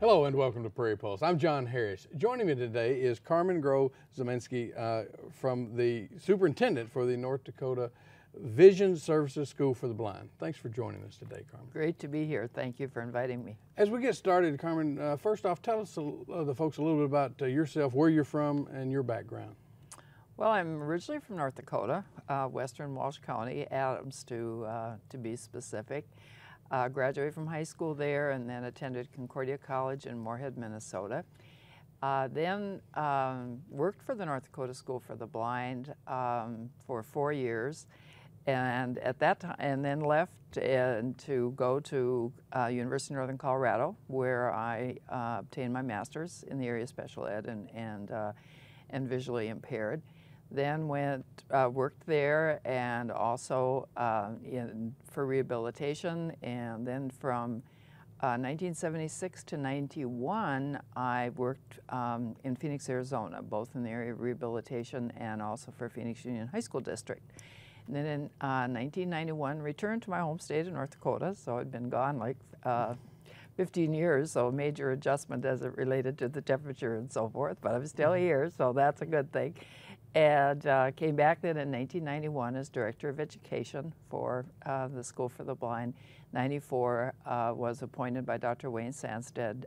Hello and welcome to Prairie Pulse. I'm John Harris. Joining me today is Carmen Groh-Ziminski from the superintendent for the North Dakota Vision Services School for the Blind. Thanks for joining us today, Carmen. Great to be here. Thank you for inviting me. As we get started, Carmen, first off, tell us the folks a little bit about yourself, where you're from, and your background. Well, I'm originally from North Dakota, western Walsh County, Adams to be specific. Graduated from high school there and then attended Concordia College in Moorhead, Minnesota. Then worked for the North Dakota School for the Blind for 4 years, and at that time, and then left to go to University of Northern Colorado, where I obtained my master's in the area of special ed and visually impaired. Then worked there and also for rehabilitation, and then from 1976 to 91 I worked in Phoenix, Arizona, both in the area of rehabilitation and also for Phoenix Union High School District. And then in 1991 returned to my home state of North Dakota, so I'd been gone like 15 years, so a major adjustment as it related to the temperature and so forth, but I'm still here, so that's a good thing. And came back then in 1991 as Director of Education for the School for the Blind. 94 was appointed by Dr. Wayne Sandstead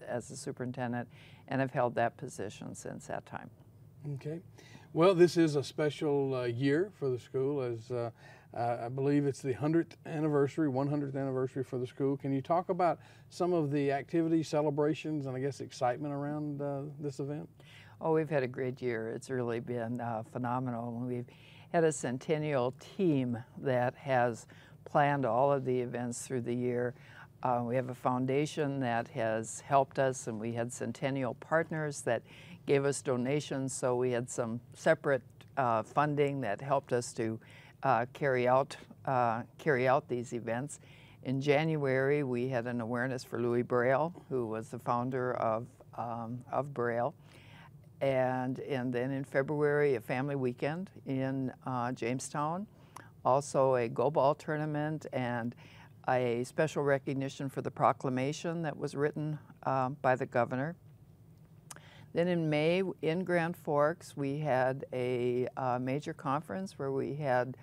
as the superintendent, and I've held that position since that time. Okay. Well, this is a special year for the school, as I believe it's the 100th anniversary for the school. Can you talk about some of the activities, celebrations, and I guess excitement around this event? Oh, we've had a great year. It's really been phenomenal. We've had a centennial team that has planned all of the events through the year. We have a foundation that has helped us, and we had centennial partners that gave us donations, so we had some separate funding that helped us to carry out these events. In January, we had an awareness for Louis Braille, who was the founder of Braille. And then in February, a family weekend in Jamestown, also a Go Ball tournament and a special recognition for the proclamation that was written by the governor. Then in May in Grand Forks, we had a major conference where we had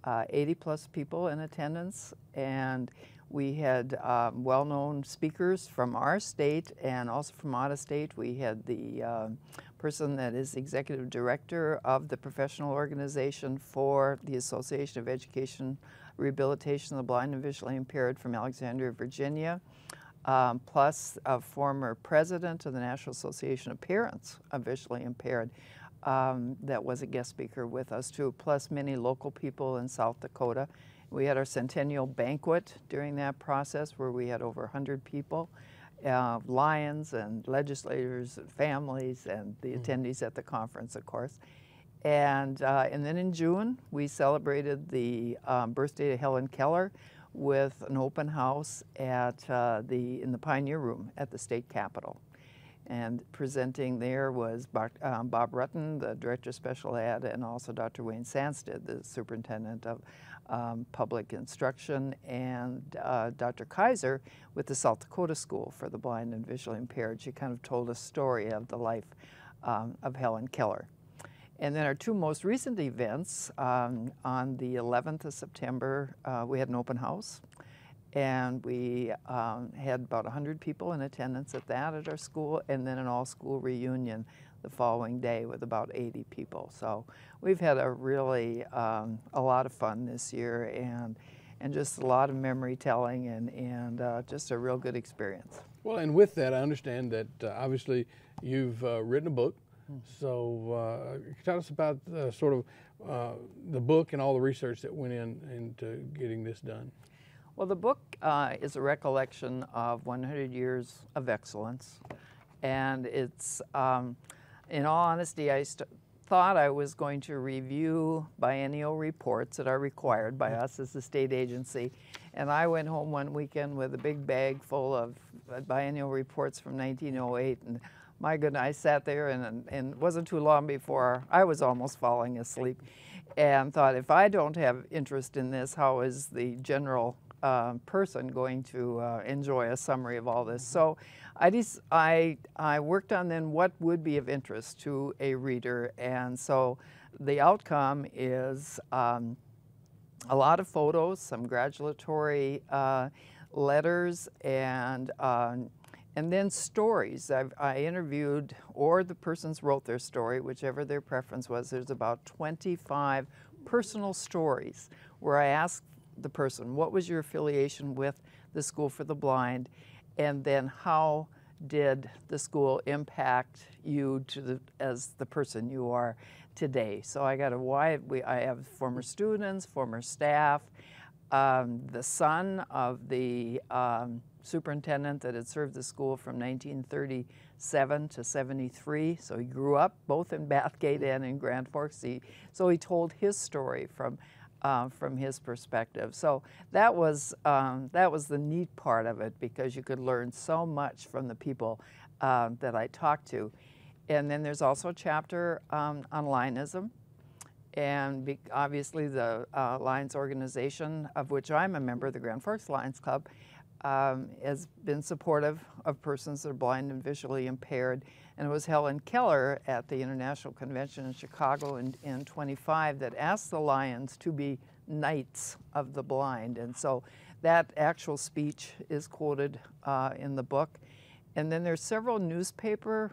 80+ people in attendance, and we had well-known speakers from our state and also from out of state. We had the person that is executive director of the professional organization for the Association of Education Rehabilitation of the Blind and Visually Impaired from Alexandria, Virginia, plus a former president of the National Association of Parents of Visually Impaired that was a guest speaker with us too, plus many local people in South Dakota. We had our centennial banquet during that process where we had over 100 people, Lions and legislators and families and the attendees at the conference, of course. And then in June, we celebrated the birthday of Helen Keller with an open house at in the Pioneer Room at the state capitol. And presenting there was Bob Rutten, the Director of Special Ed, and also Dr. Wayne Sandstead, the Superintendent of Public Instruction, and Dr. Kaiser with the South Dakota School for the Blind and Visually Impaired. She kind of told a story of the life of Helen Keller. And then our two most recent events, on the 11th of September, we had an open house. And we had about 100 people in attendance at that at our school, and then an all-school reunion the following day with about 80 people. So we've had a really a lot of fun this year, and just a lot of memory telling, and just a real good experience. Well, and with that, I understand that obviously you've written a book. So tell us about sort of the book and all the research that went into getting this done. Well, the book is a recollection of 100 years of excellence, and it's, in all honesty, I thought I was going to review biennial reports that are required by us as a state agency, and I went home one weekend with a big bag full of biennial reports from 1908, and my goodness, I sat there, and it wasn't too long before I was almost falling asleep, and thought, if I don't have interest in this, how is the general person going to enjoy a summary of all this. So I worked on then what would be of interest to a reader, and so the outcome is a lot of photos, some congratulatory letters, and then stories. I interviewed, or the persons wrote their story, whichever their preference was. There's about 25 personal stories where I asked the person, what was your affiliation with the School for the Blind, and then how did the school impact you as the person you are today. So I got I have former students, former staff, the son of the superintendent that had served the school from 1937 to 73. So he grew up both in Bathgate and in Grand Forks. So he told his story from his perspective. So that was the neat part of it, because you could learn so much from the people that I talked to. And then there's also a chapter on Lionism, and obviously the Lions organization, of which I'm a member, the Grand Forks Lions Club, has been supportive of persons that are blind and visually impaired. And it was Helen Keller at the International Convention in Chicago in 25 that asked the Lions to be Knights of the Blind. And so that actual speech is quoted in the book. And then there's several newspaper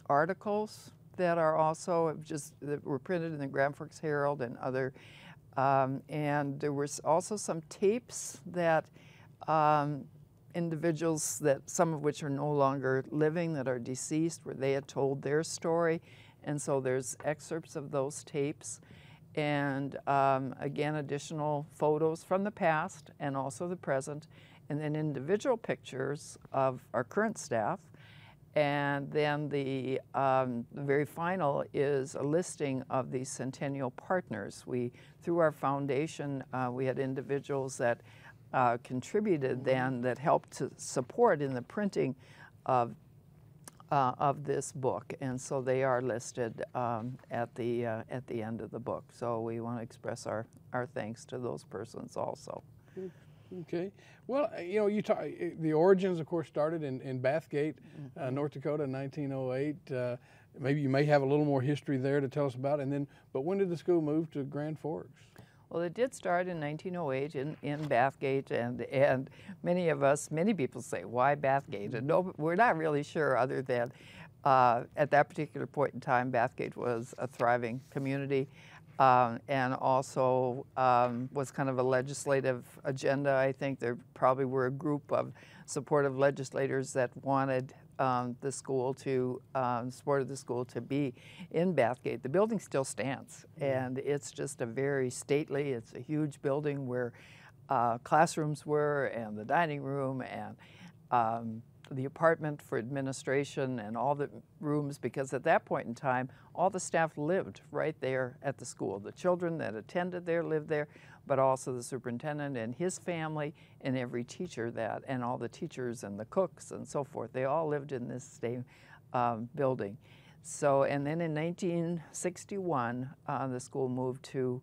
articles that are also that were printed in the Grand Forks Herald and other, and there was also some tapes that individuals, that some of which are no longer living, that are deceased, where they had told their story, and so there's excerpts of those tapes, and again, additional photos from the past and also the present, and then individual pictures of our current staff. And then the very final is a listing of the Centennial partners. Through our foundation, we had individuals that contributed then, that helped to support in the printing of this book, and so they are listed at the end of the book. So we want to express our thanks to those persons also. Okay. Well, you talk, the origins, of course, started in Bathgate, North Dakota, in 1908. Maybe you may have a little more history there to tell us about. And then, but when did the school move to Grand Forks? Well, it did start in 1908 in Bathgate, and many people say, why Bathgate? And no, we're not really sure, other than at that particular point in time, Bathgate was a thriving community. And also was kind of a legislative agenda. I think there probably were a group of supportive legislators that wanted the school to, supported the school to be in Bathgate. The building still stands, and it's just a very stately, it's a huge building where classrooms were, and the dining room, and the apartment for administration, and all the rooms, because at that point in time, all the staff lived right there at the school. The children that attended there lived there, but also the superintendent and his family, and every teacher and all the teachers and the cooks and so forth. They all lived in this same building. So, and then in 1961, the school moved to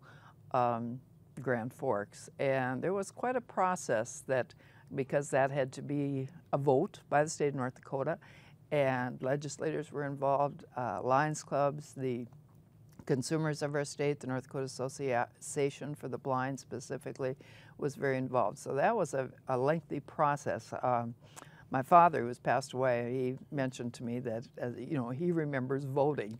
Grand Forks, and there was quite a process because that had to be a vote by the state of North Dakota, and legislators were involved, Lions clubs, the consumers of our state, the North Dakota Association for the Blind specifically, was very involved. So that was a lengthy process. My father, who has passed away, he mentioned to me that he remembers voting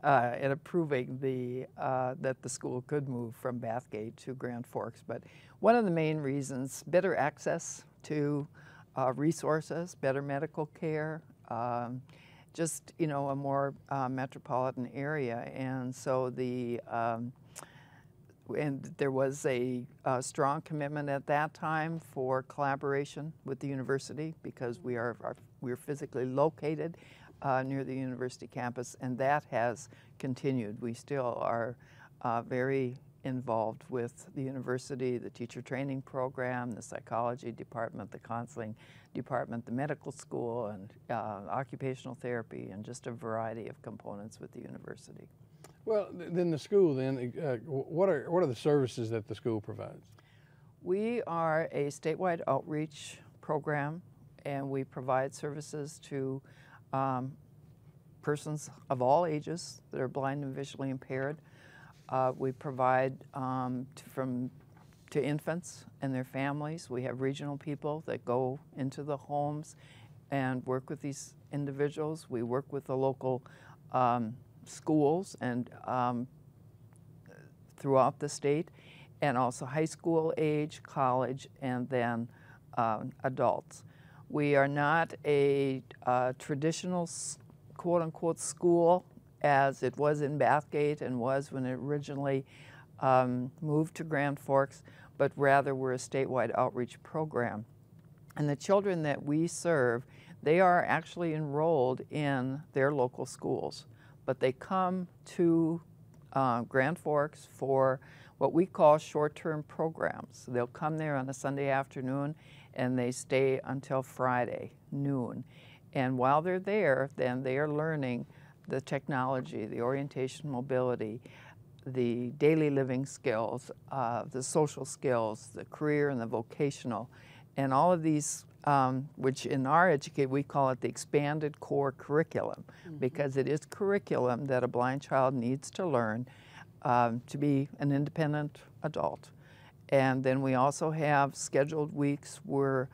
and approving that the school could move from Bathgate to Grand Forks. But one of the main reasons, better access to resources, better medical care, just a more metropolitan area, and so and there was a strong commitment at that time for collaboration with the university, because we're physically located near the university campus, and that has continued. We still are very involved with the university, the teacher training program, the psychology department, the counseling department, the medical school, and occupational therapy, and just a variety of components with the university. Well, then the school, what are the services that the school provides? We are a statewide outreach program, and we provide services to persons of all ages that are blind and visually impaired. We provide to infants and their families. We have regional people that go into the homes and work with these individuals. We work with the local schools and throughout the state, and also high school age, college, and then adults. We are not a traditional quote-unquote school as it was in Bathgate and was when it originally moved to Grand Forks, but rather we're a statewide outreach program. And the children that we serve, they are actually enrolled in their local schools, but they come to Grand Forks for what we call short-term programs. They'll come there on a Sunday afternoon and they stay until Friday noon. And while they're there, then they are learning the technology, the orientation mobility, the daily living skills, the social skills, the career and the vocational, and all of these, which in our education we call it the expanded core curriculum, because it is curriculum that a blind child needs to learn to be an independent adult. And then we also have scheduled weeks where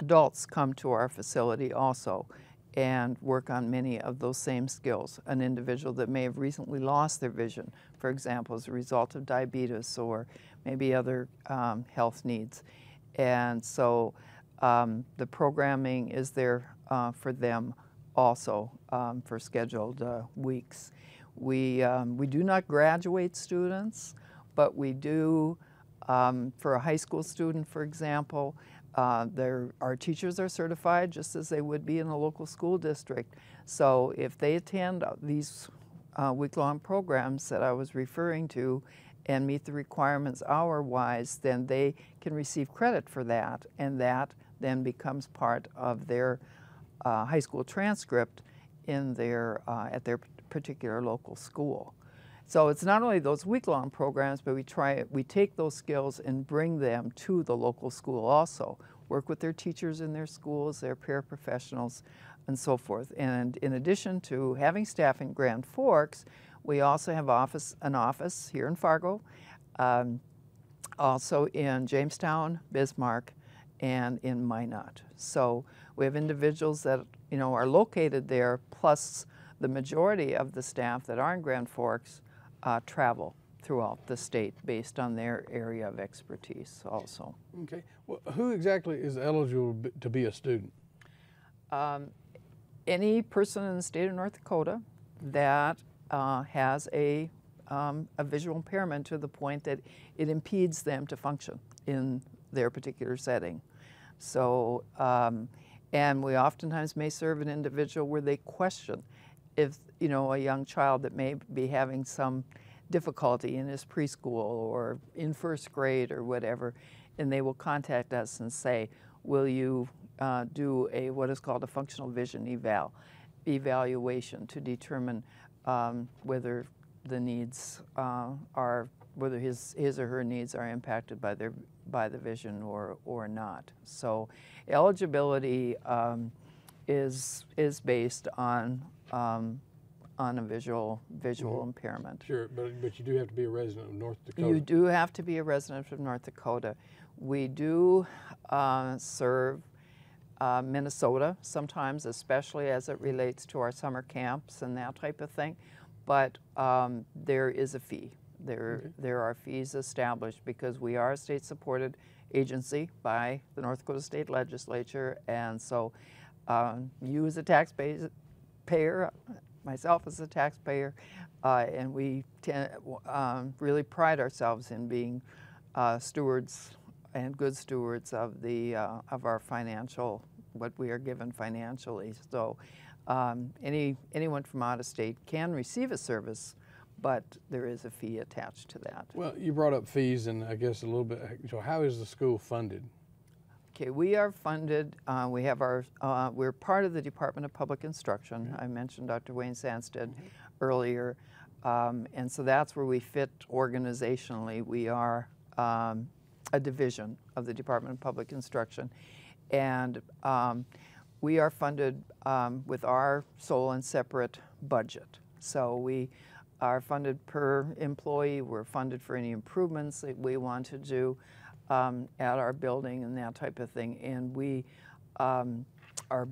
adults come to our facility also and work on many of those same skills. An individual that may have recently lost their vision, for example, as a result of diabetes or maybe other health needs. And so the programming is there for them also for scheduled weeks. We do not graduate students, but we do, for a high school student, for example, our teachers are certified just as they would be in a local school district. So if they attend these week-long programs that I was referring to and meet the requirements hour-wise, then they can receive credit for that, and that then becomes part of their high school transcript in their, at their particular local school. So it's not only those week-long programs, but we take those skills and bring them to the local school also. Work with their teachers in their schools, their paraprofessionals, and so forth. And in addition to having staff in Grand Forks, we also have an office here in Fargo, also in Jamestown, Bismarck, and in Minot. So we have individuals that are located there, plus the majority of the staff that are in Grand Forks travel throughout the state based on their area of expertise also. Okay. Well, who exactly is eligible to be a student? Any person in the state of North Dakota that has a visual impairment to the point that it impedes them to function in their particular setting. So, and we oftentimes may serve an individual where they question if, a young child that may be having some difficulty in his preschool or in first grade or whatever, and they will contact us and say, will you do what is called a functional vision evaluation to determine whether the needs whether his or her needs are impacted by the vision or not. So eligibility is based on a visual impairment. Sure, but you do have to be a resident of North Dakota. You do have to be a resident of North Dakota. We do serve Minnesota sometimes, especially as it relates to our summer camps and that type of thing, but there is a fee. There are fees established because we are a state-supported agency by the North Dakota State Legislature, and so you as a taxpayer, myself as a taxpayer, and we really pride ourselves in being stewards and good stewards of our financial, what we are given financially. So anyone from out of state can receive a service, but there is a fee attached to that. Well, you brought up fees, and I guess a little bit, so how is the school funded? Okay, we are funded, we have we're part of the Department of Public Instruction. I mentioned Dr. Wayne Sandstead earlier, and so that's where we fit organizationally. We are a division of the Department of Public Instruction. And we are funded with our sole and separate budget. So we are funded per employee. We're funded for any improvements that we want to do at our building and that type of thing. And we, our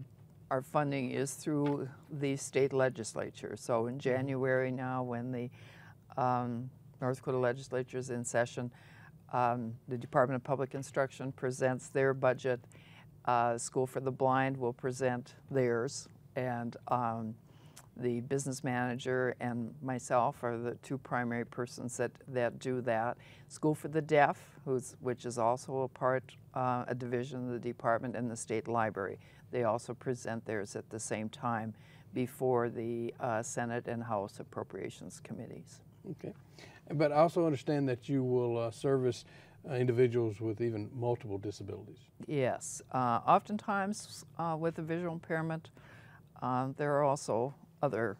funding is through the state legislature. So in January now, when the North Dakota legislature is in session, the Department of Public Instruction presents their budget. School for the Blind will present theirs, and the business manager and myself are the two primary persons that do that. School for the Deaf, which is also a division of the department, and the state library. They also present theirs at the same time before the Senate and House Appropriations Committees. Okay, but I also understand that you will service individuals with even multiple disabilities. Yes, oftentimes with a visual impairment, there are also other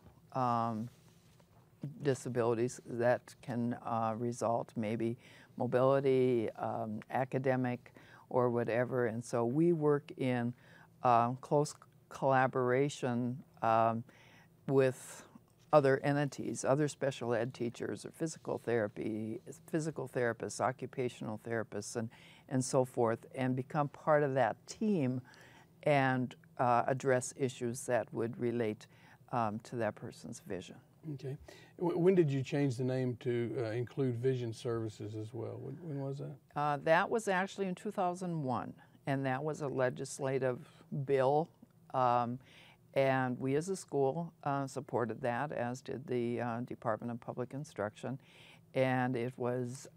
disabilities that can result, maybe mobility, academic, or whatever. And so we work in close collaboration with other entities, other special ed teachers, or physical therapists, occupational therapists, and so forth, and become part of that team and address issues that would relate to that person's vision. Okay. When did you change the name to include vision services as well? When was that? That was actually in 2001, and that was a legislative bill. And we as a school supported that, as did the Department of Public Instruction. And it was,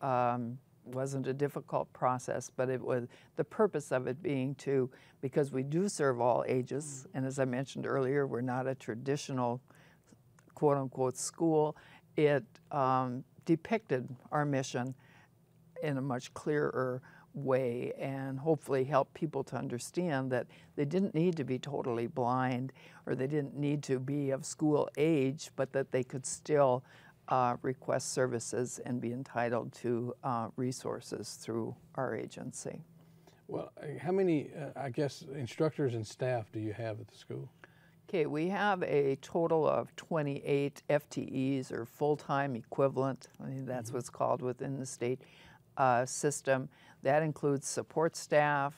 wasn't a difficult process, but it was the purpose of it being because we do serve all ages, and as I mentioned earlier, we're not a traditional quote-unquote school. It depicted our mission in a much clearer way and hopefully help people to understand that they didn't need to be totally blind or they didn't need to be of school age, but that they could still request services and be entitled to resources through our agency. Well, how many, I guess, instructors and staff do you have at the school? Okay, we have a total of 28 FTEs, or full-time equivalent. I mean, that's what's called within the state system. That includes support staff,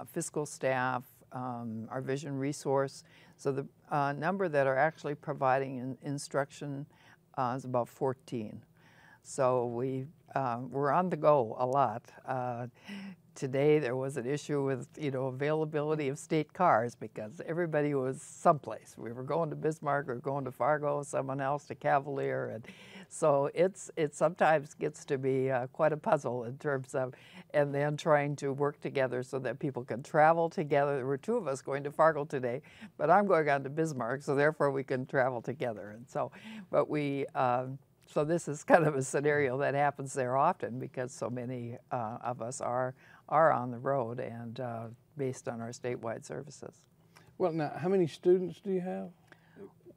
fiscal staff, our vision resource. So the number that are actually providing instruction is about 14. So we're on the go a lot. Today there was an issue with availability of state cars because everybody was someplace. We were going to Bismarck or going to Fargo, someone else to Cavalier, and so it sometimes gets to be quite a puzzle in terms of, and then trying to work together so that people can travel together. There were two of us going to Fargo today, but I'm going on to Bismarck, so therefore we can travel together. And so, but we. So this is kind of a scenario that happens there often because so many of us are on the road and based on our statewide services. Well, now, how many students do you have?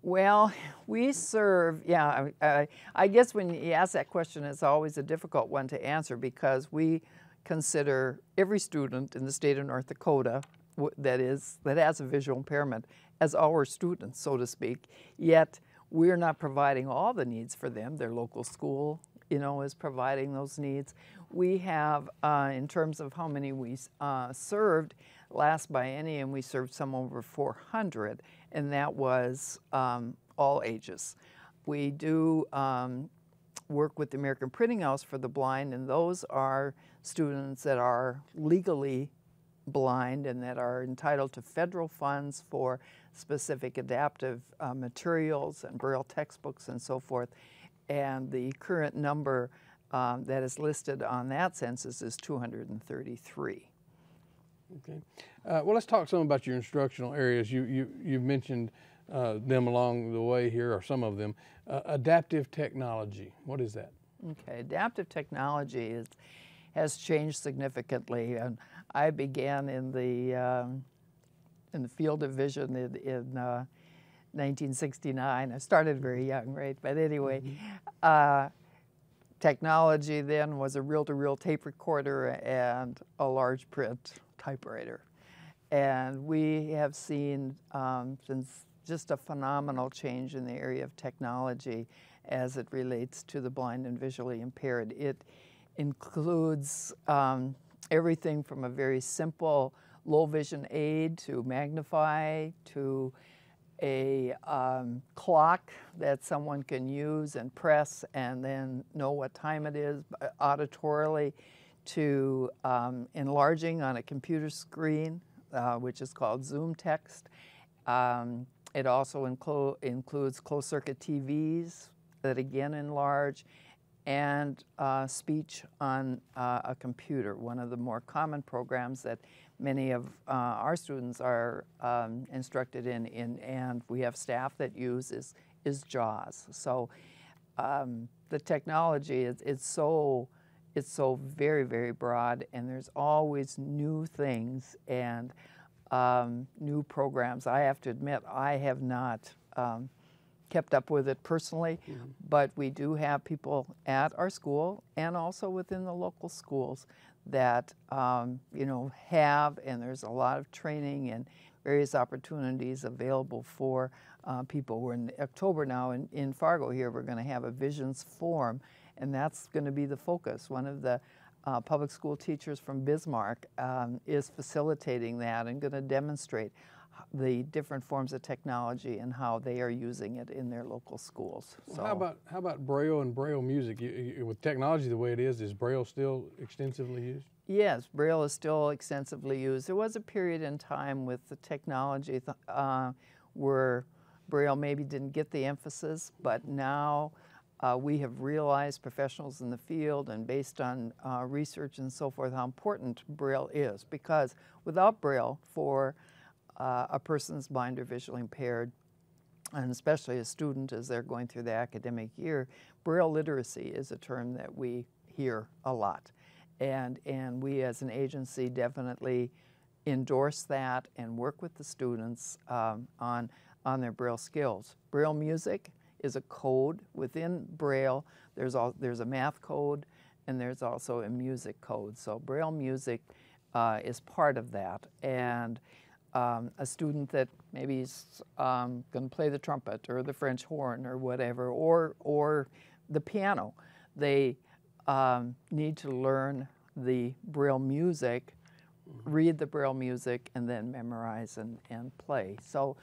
Well, we serve, I guess when you ask that question, it's always a difficult one to answer because we consider every student in the state of North Dakota that has a visual impairment as our students, so to speak, yet we're not providing all the needs for them. Their local school, is providing those needs. We have, in terms of how many we served, last biennium we served some over 400, and that was all ages. We do work with the American Printing House for the Blind, and those are students that are legally blind and that are entitled to federal funds for specific adaptive materials and Braille textbooks and so forth. And the current number that is listed on that census is 233. Okay. Well, let's talk some about your instructional areas. You've mentioned them along the way here, or some of them. Adaptive technology, what is that? Okay, adaptive technology has changed significantly, and I began in the field of vision in 1969. I started very young, right? But anyway, technology then was a reel-to-reel tape recorder and a large print typewriter. And we have seen since just a phenomenal change in the area of technology as it relates to the blind and visually impaired. It includes everything from a very simple low vision aid to magnify to a clock that someone can use and press and then know what time it is auditorily, to enlarging on a computer screen, which is called Zoom text. It also includes closed circuit TVs that again enlarge, and speech on a computer. One of the more common programs that many of our students are instructed in and we have staff that use is JAWS. So the technology it's so very, very broad, and there's always new things and new programs. I have to admit, I have not kept up with it personally, but we do have people at our school and also within the local schools that you know, have, and there's a lot of training and various opportunities available for people. We're in October now in Fargo here. We're going to have a Visions Forum, and that's going to be the focus. One of the public school teachers from Bismarck is facilitating that and going to demonstrate the different forms of technology and how they are using it in their local schools. So how about Braille and Braille music? With technology the way it is Braille still extensively used? Yes, Braille is still extensively used. There was a period in time with the technology where Braille maybe didn't get the emphasis, but now we have realized, professionals in the field and based on research and so forth, how important Braille is, because without Braille for a person's blind or visually impaired, and especially a student as they're going through the academic year, Braille literacy is a term that we hear a lot. And we as an agency definitely endorse that and work with the students on their Braille skills. Braille music is a code within Braille. There's a math code and there's also a music code. So Braille music is part of that. And a student that maybe is going to play the trumpet or the French horn or whatever, or the piano, they need to learn the Braille music, read the Braille music, and then memorize and play. So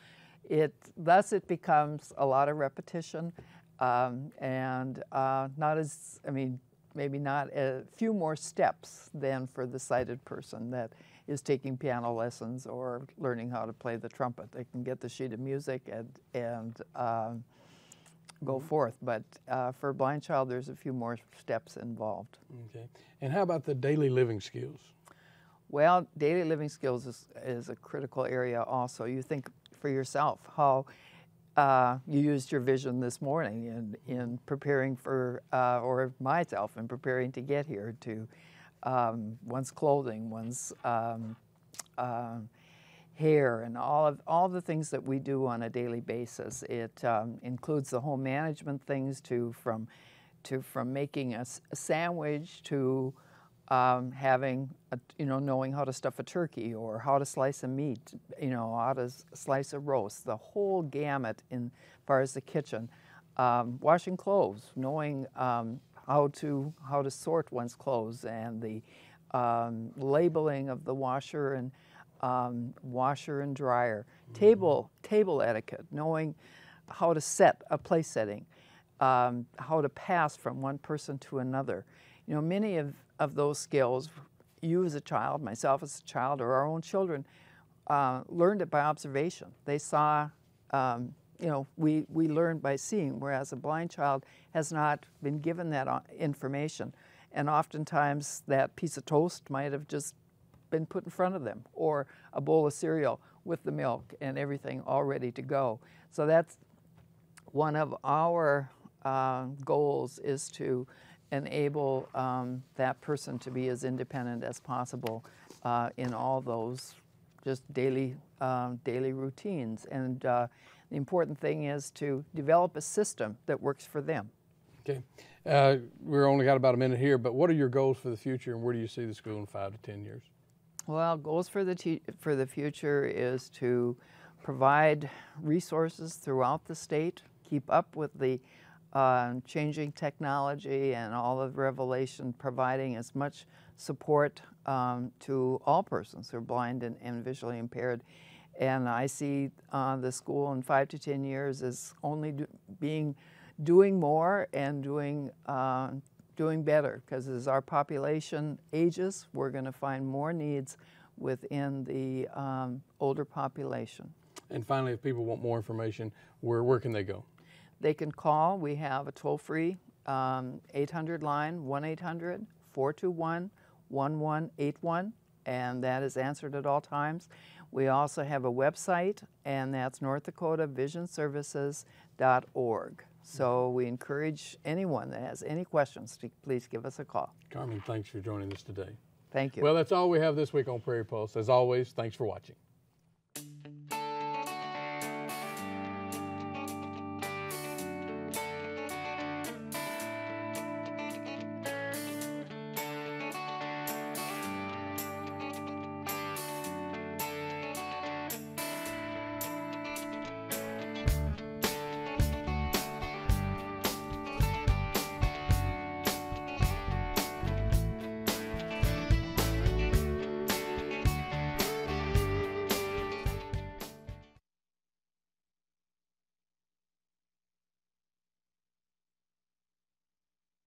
thus it becomes a lot of repetition and not as, I mean, maybe not a few more steps than for the sighted person that is taking piano lessons or learning how to play the trumpet. They can get the sheet of music and go forth. But for a blind child, there's a few more steps involved. Okay. And how about the daily living skills? Well, daily living skills is a critical area also. You think for yourself how you used your vision this morning in preparing for, or myself in preparing to get here, to one's clothing, one's hair, and all of the things that we do on a daily basis. It includes the home management things from making a sandwich to having knowing how to stuff a turkey or how to slice a meat, how to slice a roast, the whole gamut in far as the kitchen. Washing clothes, knowing how to sort one's clothes, and the labeling of the washer and dryer. Table etiquette, knowing how to set a place setting, how to pass from one person to another. Many of those skills, you as a child, myself as a child, or our own children, learned it by observation. They saw, we learned by seeing, whereas a blind child has not been given that information. And oftentimes that piece of toast might have just been put in front of them, or a bowl of cereal with the milk and everything all ready to go. So that's one of our goals, is to enable that person to be as independent as possible in all those just daily routines. And the important thing is to develop a system that works for them. Okay. We're only got about a minute here, but what are your goals for the future, and where do you see the school in 5 to 10 years? Well, goals for the future is to provide resources throughout the state, keep up with the changing technology and all of Revelation, providing as much support to all persons who are blind and visually impaired. And I see the school in 5 to 10 years as only doing more and doing better, because as our population ages, we're going to find more needs within the older population. And finally, if people want more information, where can they go? They can call. We have a toll-free 800 line, 1-800-421-1181, and that is answered at all times. We also have a website, and that's northdakotavisionservices.org. So we encourage anyone that has any questions to please give us a call. Carmen, thanks for joining us today. Thank you. Well, that's all we have this week on Prairie Pulse. As always, thanks for watching.